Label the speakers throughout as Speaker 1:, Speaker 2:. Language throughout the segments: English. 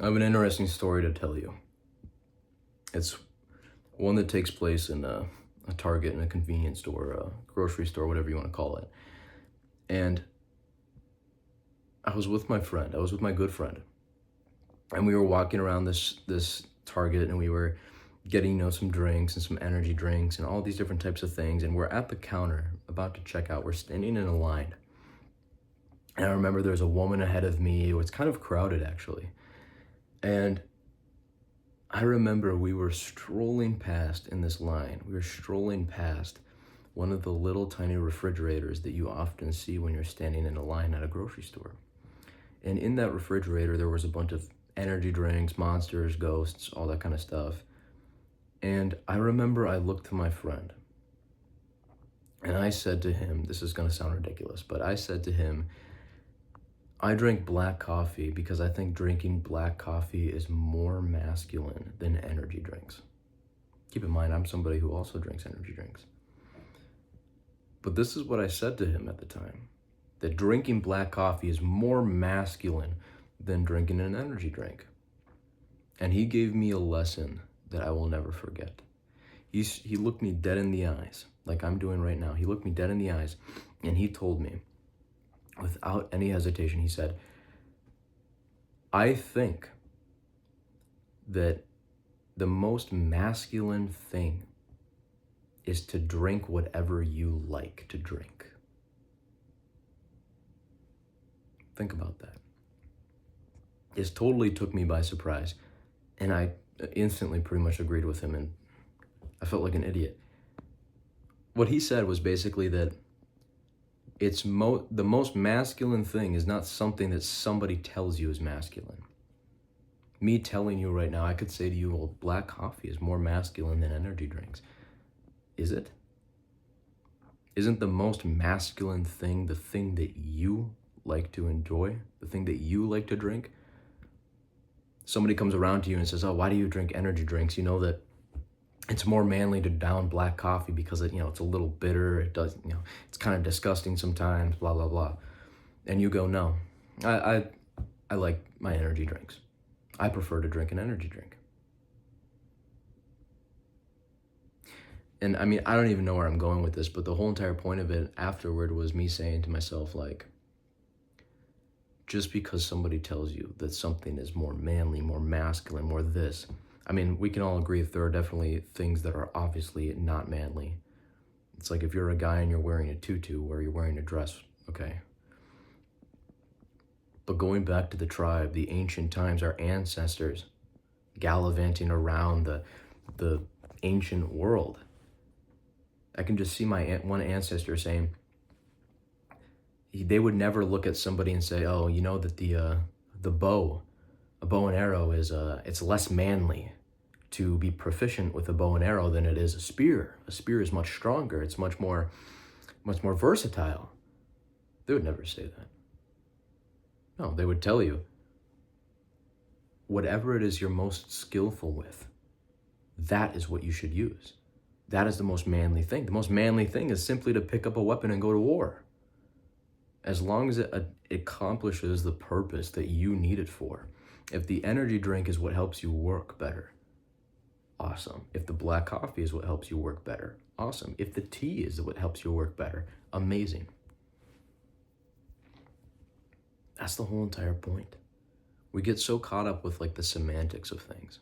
Speaker 1: I have an interesting story to tell you. It's one that takes place in a Target and a convenience store, a grocery store, whatever you want to call it. And I was with my friend. I was with my good friend, and we were walking around this Target, and we were getting some drinks and some energy drinks and all these different types of things. And we're at the counter about to check out. We're standing in a line, and I remember there's a woman ahead of me. It was kind of crowded actually, and I remember we were strolling past in this line. We were strolling past one of the little tiny refrigerators that you often see when you're standing in a line at a grocery store. And in that refrigerator, there was a bunch of energy drinks, Monsters, Ghosts, all that kind of stuff. And I remember I looked to my friend and I said to him, this is going to sound ridiculous, but I said to him, I drink black coffee because I think drinking black coffee is more masculine than energy drinks. Keep in mind, I'm somebody who also drinks energy drinks. But this is what I said to him at the time, that drinking black coffee is more masculine than drinking an energy drink. And he gave me a lesson that I will never forget. He looked me dead in the eyes, like I'm doing right now. He looked me dead in the eyes, and he told me, without any hesitation, he said, I think that the most masculine thing is to drink whatever you like to drink. Think about that. This totally took me by surprise, and I instantly pretty much agreed with him, and I felt like an idiot. What he said was basically that the most masculine thing is not something that somebody tells you is masculine. Me telling you right now, I could say to you, well, black coffee is more masculine than energy drinks. Is it? Isn't the most masculine thing the thing that you like to enjoy, the thing that you like to drink? Somebody comes around to you and says, oh, why do you drink energy drinks? You know that it's more manly to down black coffee because it's a little bitter. It does, it's kind of disgusting sometimes, blah, blah, blah. And you go, no, I like my energy drinks. I prefer to drink an energy drink. And I mean, I don't even know where I'm going with this, but the whole entire point of it afterward was me saying to myself, like, just because somebody tells you that something is more manly, more masculine, more this, I mean, we can all agree that there are definitely things that are obviously not manly. It's like if you're a guy and you're wearing a tutu or you're wearing a dress, okay. But going back to the tribe, the ancient times, our ancestors gallivanting around the ancient world, I can just see my one ancestor saying, they would never look at somebody and say, oh, you know that a bow and arrow is it's less manly to be proficient with a bow and arrow than it is a spear. A spear is much stronger. It's much more versatile. They would never say that. No, they would tell you, whatever it is you're most skillful with, that is what you should use. That is the most manly thing. The most manly thing is simply to pick up a weapon and go to war. As long as it accomplishes the purpose that you need it for. If the energy drink is what helps you work better, awesome. If the black coffee is what helps you work better, awesome. If the tea is what helps you work better, amazing. That's the whole entire point. We get so caught up with like the semantics of things,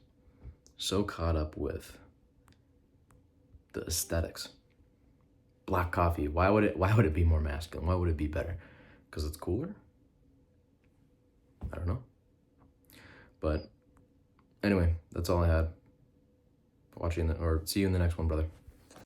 Speaker 1: so caught up with the aesthetics. Black coffee, why would it be more masculine? Why would it be better? Because it's cooler? I don't know. But anyway, that's all I had. See you in the next one, brother.